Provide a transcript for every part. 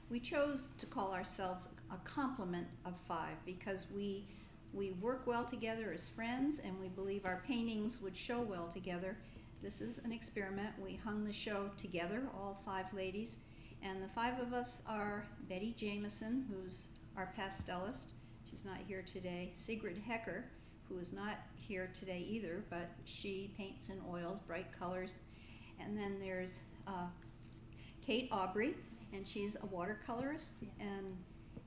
We chose to call ourselves a complement of five because we work well together as friends, and we believe our paintings would show well together. This is an experiment. We hung the show together, all five ladies, and the five of us are Betty Jameson, who's our pastelist. She's not here today. Sigrid, who is not here today either, but she paints in oils, bright colors. And then there's Kate Aubrey, and she's a watercolorist, and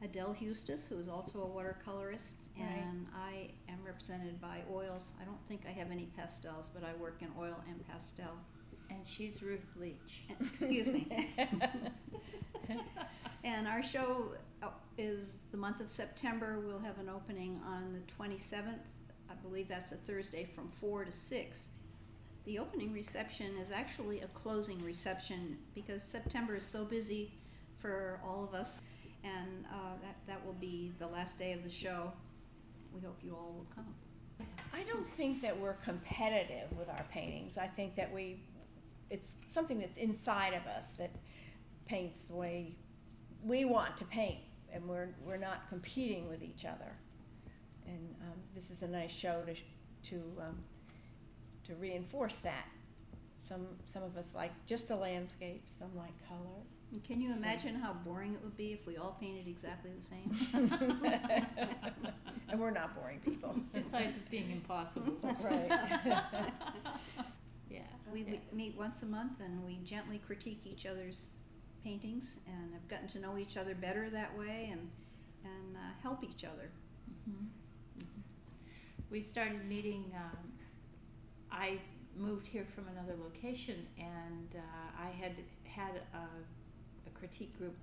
Adele Huestis, who is also a watercolorist, and I am represented by oils. I don't think I have any pastels, but I work in oil and pastel. And she's Ruth Leech. Excuse me. And our show is the month of September. We'll have an opening on the 27th. I believe that's a Thursday from 4 to 6. The opening reception is actually a closing reception because September is so busy for all of us, and that will be the last day of the show. We hope you all will come. I don't think that we're competitive with our paintings. I think that it's something that's inside of us that paints the way we want to paint, and we're not competing with each other. And this is a nice show to reinforce that. Some of us like just a landscape, some like color. And can you imagine how boring it would be if we all painted exactly the same? And we're not boring people. Besides it being impossible. Right. Yeah. We meet once a month, and we gently critique each other's paintings, and have gotten to know each other better that way, and help each other. Mm-hmm. We started meeting, I moved here from another location, and I had a critique group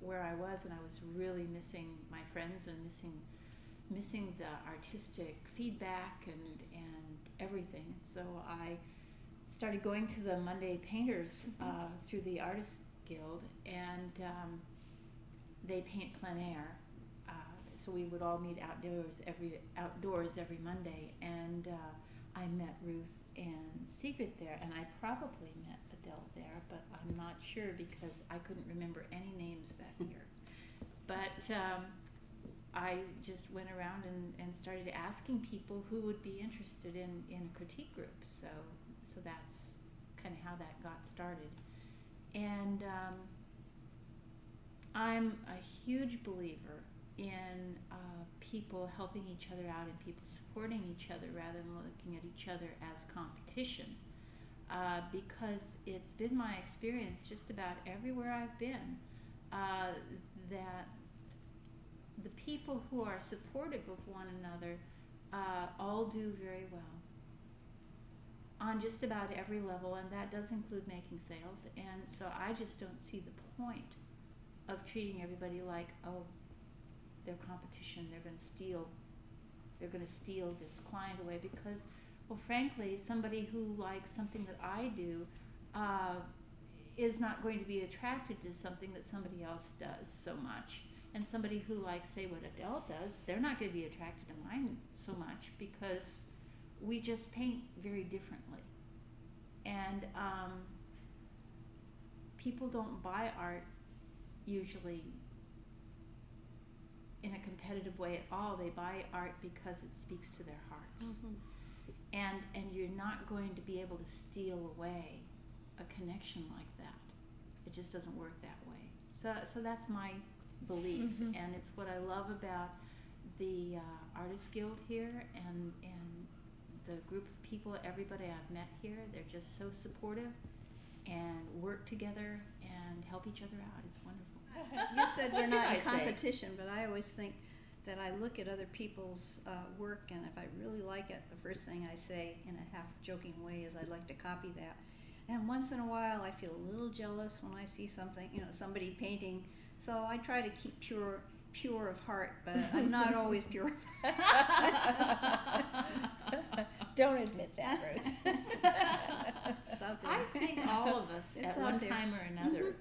where I was, and I was really missing my friends and missing the artistic feedback and everything. So I started going to the Monday Painters through the Artists Guild, and they paint plein air. So we would all meet outdoors every Monday, and I met Ruth and Sigrid there, and I probably met Adele there, but I'm not sure because I couldn't remember any names that year. But I just went around and started asking people who would be interested in a critique group. So that's kind of how that got started. And I'm a huge believer in people helping each other out and people supporting each other rather than looking at each other as competition. Because it's been my experience just about everywhere I've been that the people who are supportive of one another all do very well on just about every level, and that does include making sales. And so I just don't see the point of treating everybody like, oh, they're competition, they're going to steal this client away, because, well, frankly, somebody who likes something that I do is not going to be attracted to something that somebody else does so much. And somebody who likes, say, what Adele does, they're not going to be attracted to mine so much, because we just paint very differently. And people don't buy art usually in a competitive way at all. They buy art because it speaks to their hearts. Mm-hmm. And you're not going to be able to steal away a connection like that. It just doesn't work that way. So that's my belief, mm-hmm. And it's what I love about the Artists Guild here, and the group of people, everybody I've met here. They're just so supportive and work together and help each other out. It's wonderful. You said we're not in competition, but I always think that I look at other people's work, and if I really like it, the first thing I say in a half-joking way is I'd like to copy that. And once in a while, I feel a little jealous when I see something, somebody painting. So I try to keep pure of heart, but I'm not always pure. Don't admit that, Ruth. It's out there. I think all of us at one time or another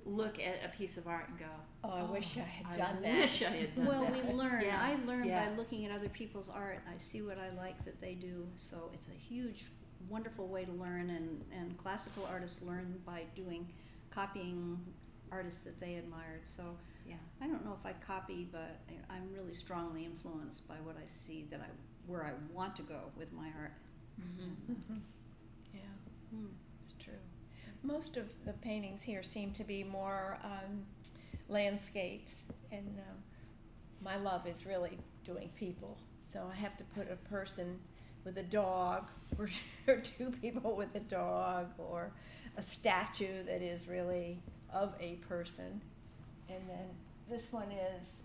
look at a piece of art and go, oh, I wish I had done that. I wish I had done that. Well, we learn. Yeah. I learn Yeah. by looking at other people's art. I see what I like that they do. So it's a huge, wonderful way to learn, and classical artists learn by copying artists that they admired. So Yeah. I don't know if I copy, but I'm really strongly influenced by what I see where I want to go with my art. Mm-hmm. Yeah, Mm. it's true. Most of the paintings here seem to be more landscapes, and my love is really doing people. So I have to put a person with a dog, or two people with a dog, or a statue that is really of a person. And then this one is,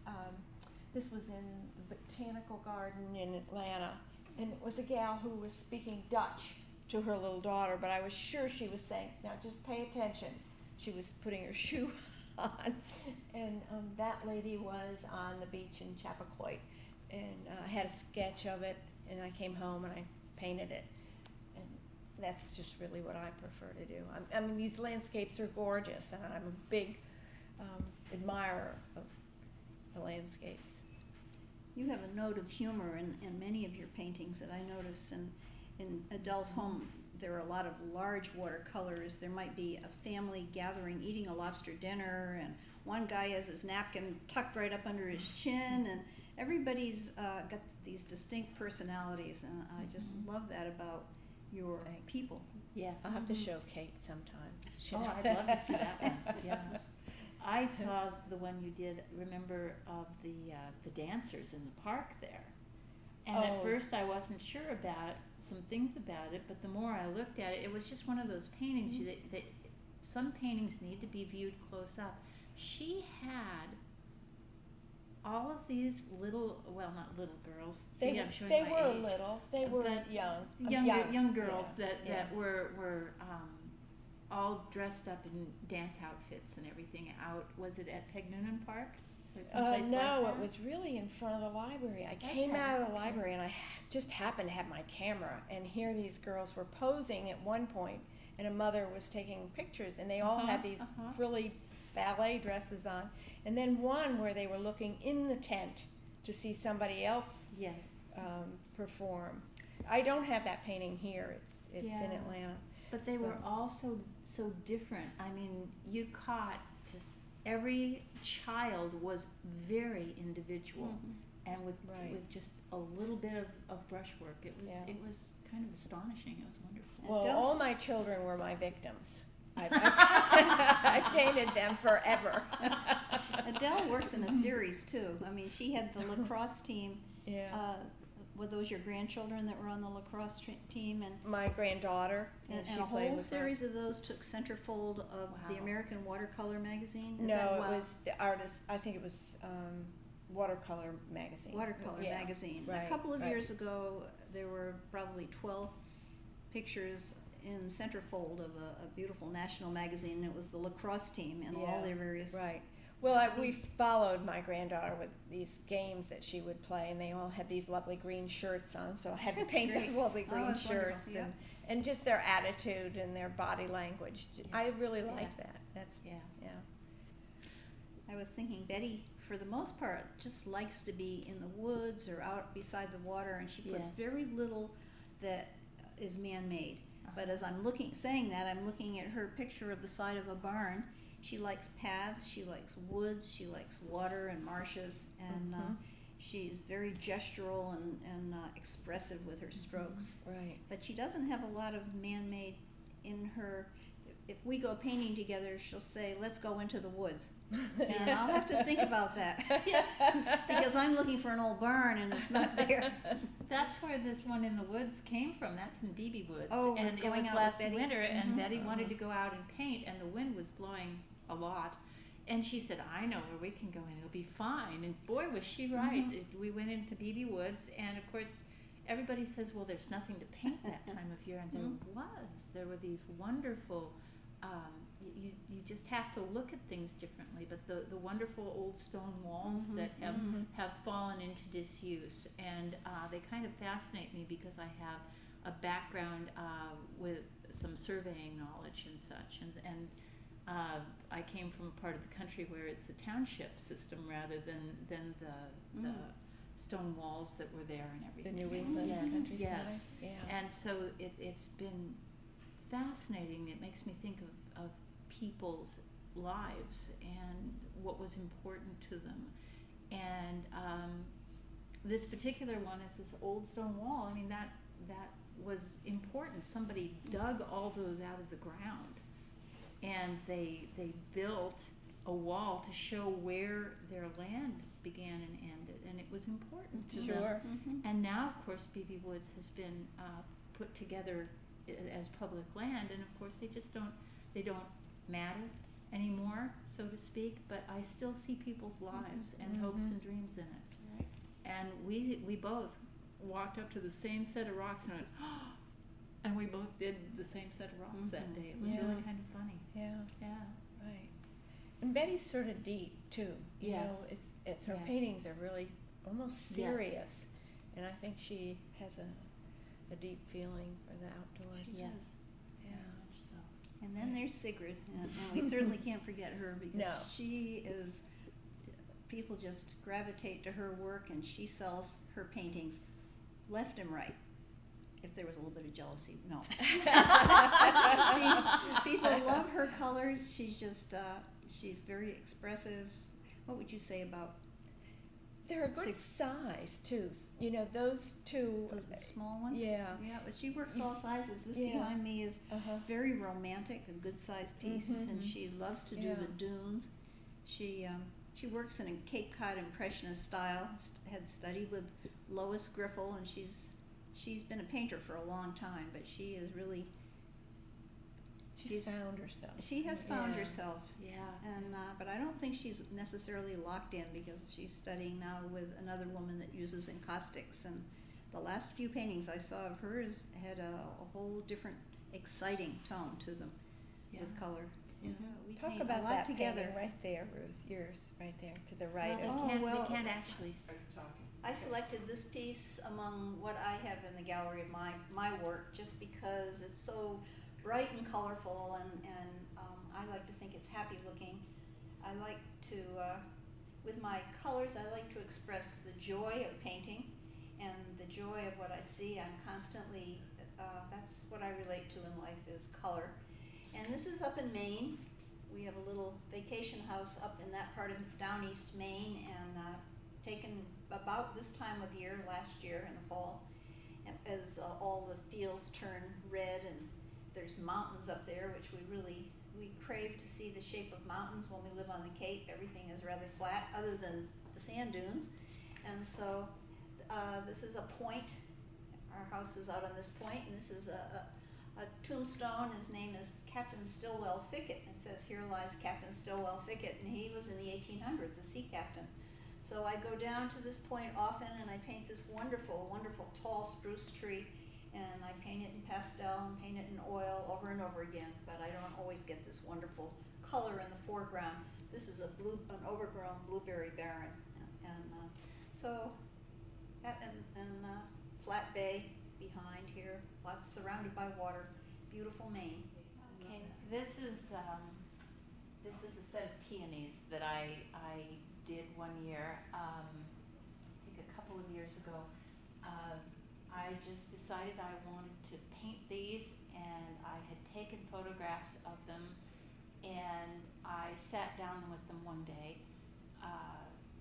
this was in the Botanical Garden in Atlanta, and it was a gal who was speaking Dutch to her little daughter, but I was sure she was saying, now just pay attention. She was putting her shoe on, and that lady was on the beach in Chappaquiddick, and I had a sketch of it, and I came home and I painted it, and that's just really what I prefer to do. I mean, these landscapes are gorgeous, and I'm a big admirer of the landscapes. You have a note of humor in many of your paintings that I notice. In Adele's home, there are a lot of large watercolors. There might be a family gathering, eating a lobster dinner, and one guy has his napkin tucked right up under his chin, and everybody's got these distinct personalities, and I just love that about your people. Yes. I'll have to show Kate sometime. Oh, I'd love to see that one. Yeah. I saw the one you did, remember, of the dancers in the park there. And at first I wasn't sure about some things about it, but the more I looked at it, it was just one of those paintings that some paintings need to be viewed close up. She had all of these little, well, not little girls. See, I'm showing they my were age. little. They were young. Young girls yeah, that were all dressed up in dance outfits and everything out. Was it at Peg Noonan Park? Or someplace No, like that? it was really in front of the library. I came out of the library and I just happened to have my camera, and here these girls were posing at one point, and a mother was taking pictures, and they all had these frilly ballet dresses on, and then one where they were looking in the tent to see somebody else perform. I don't have that painting here. It's in Atlanta. But they were all so different. I mean, you caught just every child was very individual, and with just a little bit of brushwork. It was kind of astonishing. It was wonderful. Well, all my children were my victims. I painted them forever. Adele works in a series too. I mean, she had the lacrosse team. Yeah. Were those your grandchildren that were on the lacrosse team? And my granddaughter. And she a played whole lacrosse. Series of those took centerfold of the American Watercolor magazine? It was the artist. I think it was Watercolor magazine. Watercolor magazine. Right, a couple of years ago, there were probably 12 pictures in centerfold of a beautiful national magazine, and it was the lacrosse team and all their various... Right. Well, we followed my granddaughter with these games that she would play, and they all had these lovely green shirts on, so I had to paint those lovely green shirts and just their attitude and their body language. I really like that. That's I was thinking Betty, for the most part, just likes to be in the woods or out beside the water, and she puts very little that is man-made. But as I'm saying that, I'm looking at her picture of the side of a barn. She likes paths, she likes woods, she likes water and marshes, and she's very gestural and expressive with her strokes. Right. But she doesn't have a lot of man-made in her. If we go painting together, she'll say, let's go into the woods. And I'll have to think about that. Because I'm looking for an old barn and it's not there. That's where this one in the woods came from. That's in BB Woods. Oh, and it was out last with Betty? winter, and Betty wanted to go out and paint, and the wind was blowing a lot. And she said, I know where we can go in. It'll be fine. And boy, was she right. We went into BB Woods, and of course, everybody says, well, there's nothing to paint that time of year. And there was. There were these wonderful... you just have to look at things differently, but the wonderful old stone walls that have fallen into disuse, and they kind of fascinate me because I have a background with some surveying knowledge and such, and I came from a part of the country where it's the township system rather than the stone walls that were there and everything. The New England countryside. Yes. Yeah. And so it's been fascinating. It makes me think of people's lives and what was important to them. And this particular one is this old stone wall. I mean, that was important. Somebody dug all those out of the ground, and they built a wall to show where their land began and ended, and it was important to them. Sure. And now, of course, B.B. Woods has been put together as public land, and of course they don't matter anymore, so to speak, but I still see people's lives and hopes and dreams in it. Right. And we both walked up to the same set of rocks and went, oh, and we both did the same set of rocks that day. It was Yeah. really kind of funny. Yeah. Yeah. Right. And Betty's sort of deep too. You Yes. know, it's her Yes. paintings are really almost Yes. serious, and I think she has a deep feeling for the outdoors. Yes. Yeah. Very much so. And then there's Sigrid, and we certainly can't forget her because No. she is, people just gravitate to her work, and she sells her paintings left and right. If there was a little bit of jealousy, no. People love her colors. She's just, she's very expressive. What would you say about They're a good size too. You know, those two. the small ones? Yeah. Yeah, but she works all sizes. This Yeah. behind me is Uh-huh. very romantic, a good sized piece, Mhm. and she loves to do Yeah. the dunes. She works in a Cape Cod Impressionist style. Had studied with Lois Griffel, and she's been a painter for a long time. But she is really She's found herself. she has found Yeah. herself, Yeah. and but I don't think she's necessarily locked in because she's studying now with another woman that uses encaustics. And the last few paintings I saw of hers had a whole different, exciting tone to them with color. Yeah. We Talk paint about a lot that together. painting right there, Ruth. Yours, right there, to the right Well, of. they can't actually see. I selected this piece among what I have in the gallery of my work just because it's so bright and colorful, and I like to think it's happy looking. I like to, with my colors, I like to express the joy of painting and the joy of what I see. I'm constantly, that's what I relate to in life is color. And this is up in Maine. We have a little vacation house up in that part of down east Maine, and taken about this time of year, last year in the fall, as all the fields turn red, and there's mountains up there, which we crave to see the shape of mountains when we live on the Cape. Everything is rather flat, other than the sand dunes. And so this is a point. Our house is out on this point, and this is a tombstone. His name is Captain Stillwell Fickett. It says, "Here lies Captain Stillwell Fickett," and he was in the 1800s, a sea captain. So I go down to this point often, and I paint this wonderful, wonderful tall spruce tree, and I paint it in pastel and paint it in oil over and over again, but I don't always get this wonderful color in the foreground. This is an overgrown blueberry barren, and flat bay behind here, lots surrounded by water, beautiful Maine. Okay, this is a set of peonies that I did one year, I think a couple of years ago. I just decided I wanted to paint these, and I had taken photographs of them, and I sat down with them one day,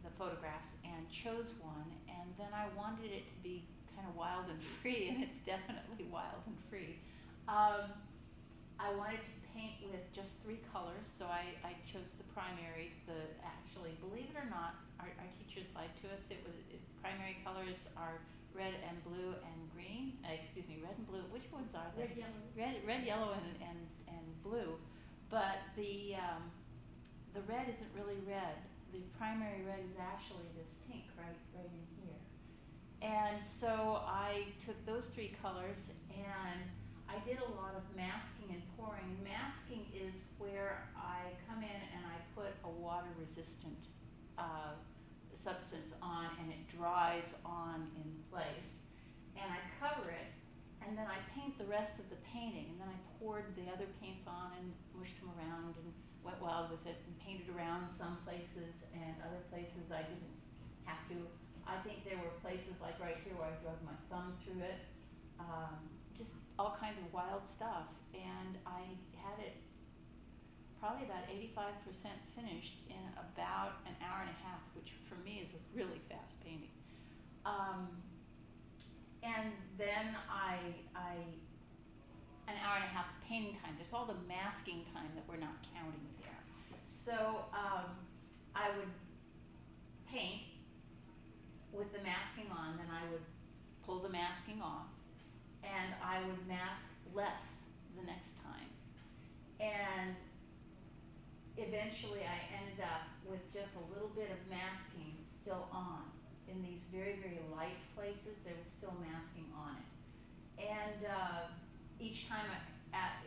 the photographs, and chose one, and then I wanted it to be kind of wild and free, and it's definitely wild and free. I wanted to paint with just 3 colors, so I chose the primaries. Actually, believe it or not, our teachers lied to us. Primary colors are red and blue and green. Red and blue. Which ones are they? Red, yellow, and blue. But the red isn't really red. The primary red is actually this pink right in here. And so I took those 3 colors, and I did a lot of masking and pouring. Masking is where I come in and I put a water-resistant substance on, and it dries on in place. And I cover it, and then I paint the rest of the painting, and then I poured the other paints on and mushed them around and went wild with it and painted around some places, and other places I didn't have to. I think there were places like right here where I drug my thumb through it. Just all kinds of wild stuff, and I had it probably about 85% finished in about an hour and a half, which for me is a really fast painting. And then an hour and a half of painting time. There's all the masking time that we're not counting there. So I would paint with the masking on, then I would pull the masking off, and I would mask less the next time. And eventually I ended up with just a little bit of masking still on. In these very, very light places, there was still masking on it. And each time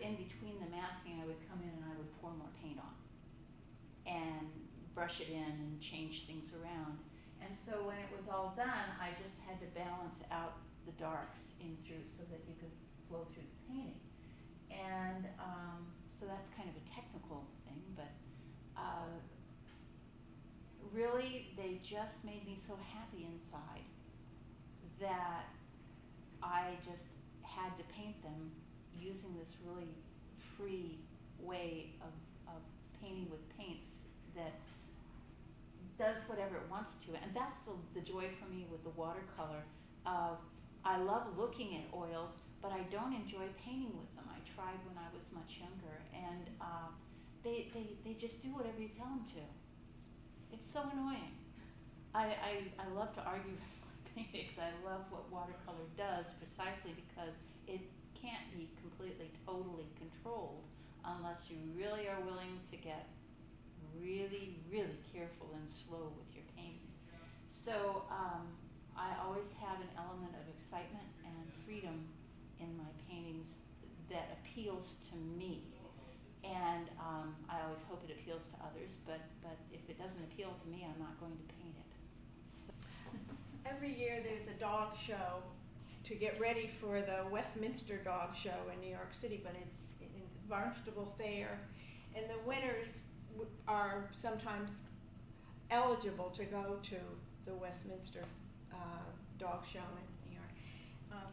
in between the masking, I would come in and I would pour more paint on and brush it in and change things around. And so when it was all done, I just had to balance out the darks in through so that you could flow through the painting. And so that's kind of a technical thing, but really they just made me so happy inside that I just had to paint them using this really free way of painting with paints that does whatever it wants to. And that's the joy for me with the watercolor. I love looking at oils, but I don't enjoy painting with them. I tried when I was much younger, and they just do whatever you tell them to. It's so annoying. I love to argue with my paintings. I love what watercolor does precisely because it can't be completely, totally controlled unless you really are willing to get really, really careful and slow with your paintings. So I always have an element of excitement and freedom in my paintings that appeals to me. And I always hope it appeals to others, but if it doesn't appeal to me, I'm not going to paint it. So. Every year there's a dog show to get ready for the Westminster Dog Show in New York City, but it's in Barnstable Fair, and the winners are sometimes eligible to go to the Westminster Dog Show in New York.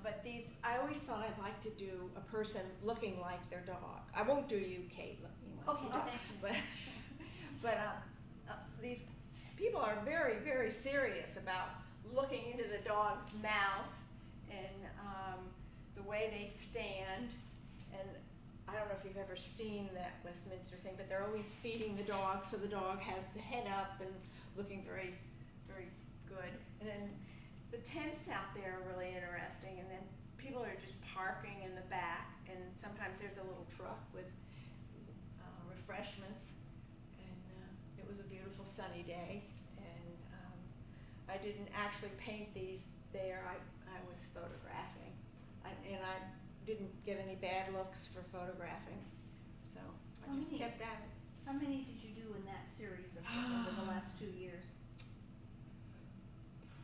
But I always thought I'd like to do a person looking like their dog. I won't do you, Kate, looking like your dog. But these people are very, very serious about looking into the dog's mouth and the way they stand. And I don't know if you've ever seen that Westminster thing, but they're always feeding the dog, so the dog has the head up and looking very, very good. And then the tents out there are really interesting, and then people are just parking in the back, and sometimes there's a little truck with refreshments. And it was a beautiful sunny day, and I didn't actually paint these there. I was photographing, and I didn't get any bad looks for photographing, so I just kept at it. How many did you do in that series over the last 2 years?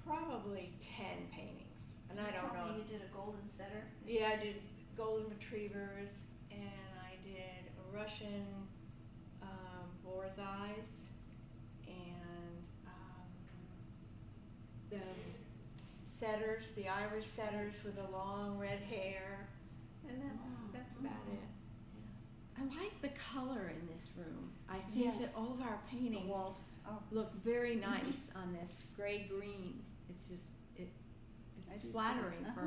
Probably 10 paintings, and I don't know. You did a golden setter? Yeah, I did golden retrievers, and I did a Russian boar's eyes, and the setters, the Irish setters with the long red hair, and that's about it. Yeah. I like the color in this room. I think that all of our paintings look very nice on this gray-green. It's just, it's flattering for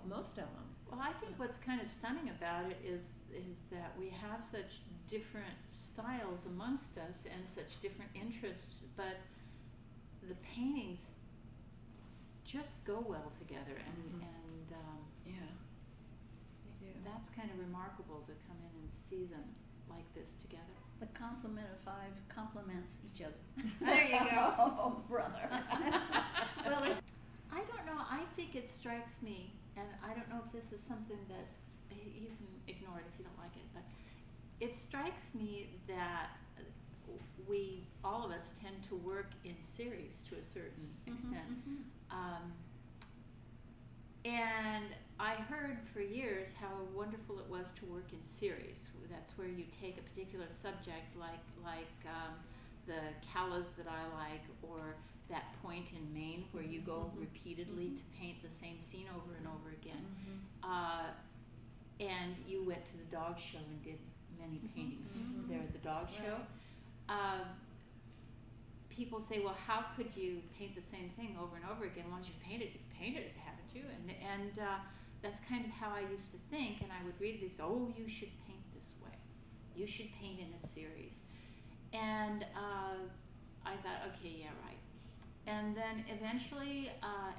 most of them. Well, I think what's kind of stunning about it is that we have such different styles amongst us and such different interests, but the paintings just go well together, and yeah, they do. That's kind of remarkable to come in and see them like this together. The complement of 5 complements each other. There you go. Oh, brother. Well, I don't know. I think it strikes me, and I don't know if this is something that you can ignore it if you don't like it, but it strikes me that we, all of us, tend to work in series to a certain extent. And I heard for years how wonderful it was to work in series. That's where you take a particular subject, like the callas that I like, or that point in Maine where you go repeatedly to paint the same scene over and over again. and you went to the dog show and did many paintings there at the dog show. People say, well, how could you paint the same thing over and over again? Once you've painted it, haven't you? And that's kind of how I used to think, and I would read this, oh, you should paint this way. You should paint in a series. And I thought, okay, yeah, right. And then eventually,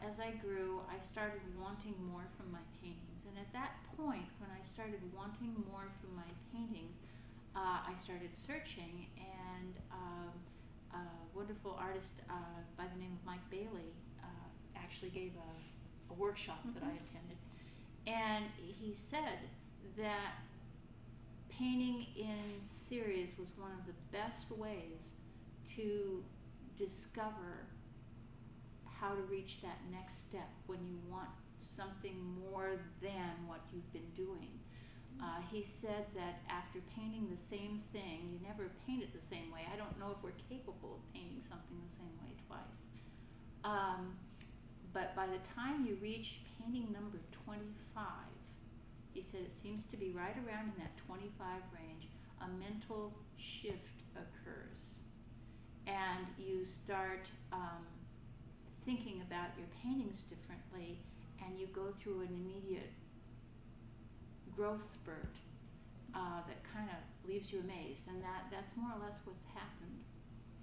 as I grew, I started wanting more from my paintings. And at that point, when I started wanting more from my paintings, I started searching, and a wonderful artist by the name of Mike Bailey actually gave a workshop that I attended. And he said that painting in series was one of the best ways to discover how to reach that next step when you want something more than what you've been doing. He said that after painting the same thing, you never paint it the same way. I don't know if we're capable of painting something the same way twice. But by the time you reach painting number 25, he said it seems to be right around in that 25 range, a mental shift occurs. And you start thinking about your paintings differently, and you go through an immediate growth spurt that kind of leaves you amazed. And that's more or less what's happened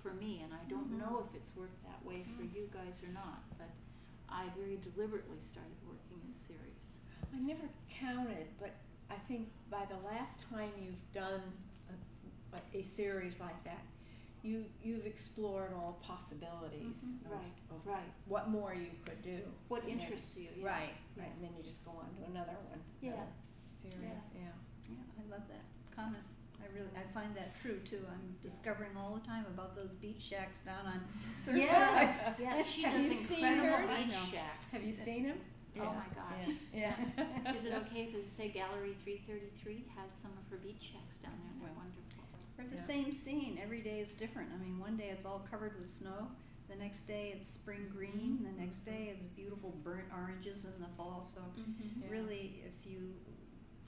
for me. And I don't know if it's worked that way for you guys or not, but I very deliberately started working in series. I never counted, but I think by the last time you've done a series like that, you've explored all possibilities of what more you could do. What interests you. Yeah. Right, and then you just go on to another one. Yeah. Series, yeah. I love that comment. I find that true too. I'm discovering all the time about those beach shacks down on Surf Drive. Yes, she Have does you seen incredible hers? beach shacks. Have you seen them? Oh my gosh. Yeah. Is it okay to say Gallery 333 has some of her beach shacks down there? They're wonderful. We're the same scene. Every day is different. I mean, one day it's all covered with snow. The next day it's spring green. The next day it's beautiful burnt oranges in the fall. So really, if you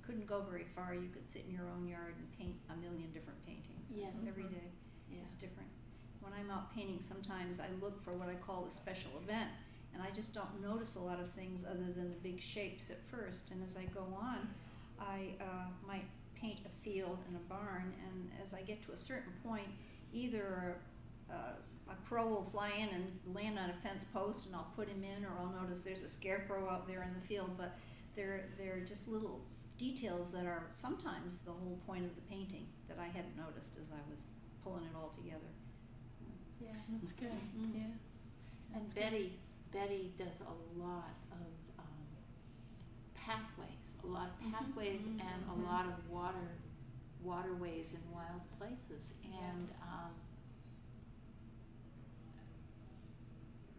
couldn't go very far, you could sit in your own yard and paint a million different paintings. Yes. Every day is different. When I'm out painting, sometimes I look for what I call a special event, and I just don't notice a lot of things other than the big shapes at first. And as I go on, I might paint a field and a barn, and as I get to a certain point, either a crow will fly in and land on a fence post, and I'll put him in, or I'll notice there's a scarecrow out there in the field. But they're just little details that are sometimes the whole point of the painting that I hadn't noticed as I was pulling it all together. Yeah, That's good. Yeah. and Betty does a lot of pathways, and a lot of waterways in wild places, and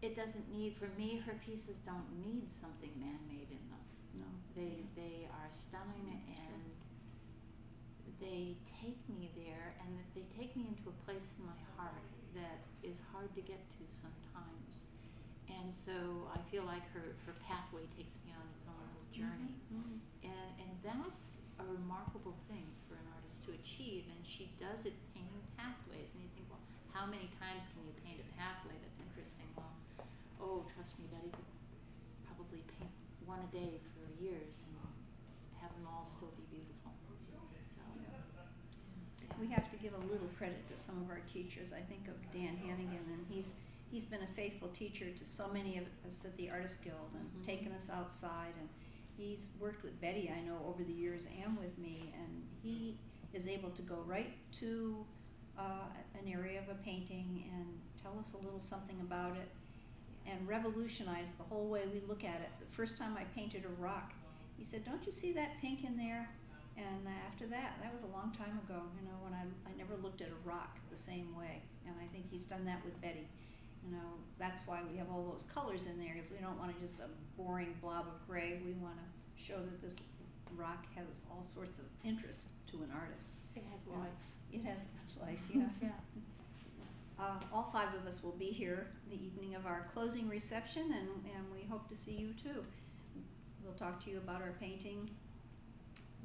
it doesn't need, for me, her pieces don't need something man-made in them. No. They are stunning, and they take me there, and they take me into a place in my heart that is hard to get to sometimes. And so I feel like her pathway takes me on its own little journey. And that's a remarkable thing for an artist to achieve, and she does it painting pathways. And you think, well, how many times can you paint a pathway that's interesting? Well, oh, trust me, Betty could probably paint one a day for years and have them all still be beautiful. So We have to give a little credit to some of our teachers. I think of Dan Hannigan, and he's been a faithful teacher to so many of us at the Artists Guild, and taken us outside, and he's worked with Betty, I know, over the years, and with me, and he is able to go right to an area of a painting and tell us a little something about it, and revolutionize the whole way we look at it. The first time I painted a rock, he said, "Don't you see that pink in there?" And after that was a long time ago, you know, when I never looked at a rock the same way. And I think he's done that with Betty. You know, that's why we have all those colors in there, because we don't want just a boring blob of gray. We want to show that this rock has all sorts of interest to an artist. it has life. It has life, yeah. Yeah. All five of us will be here the evening of our closing reception, and we hope to see you too. We'll talk to you about our painting.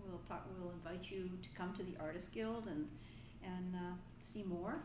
We'll invite you to come to the Artists Guild and see more.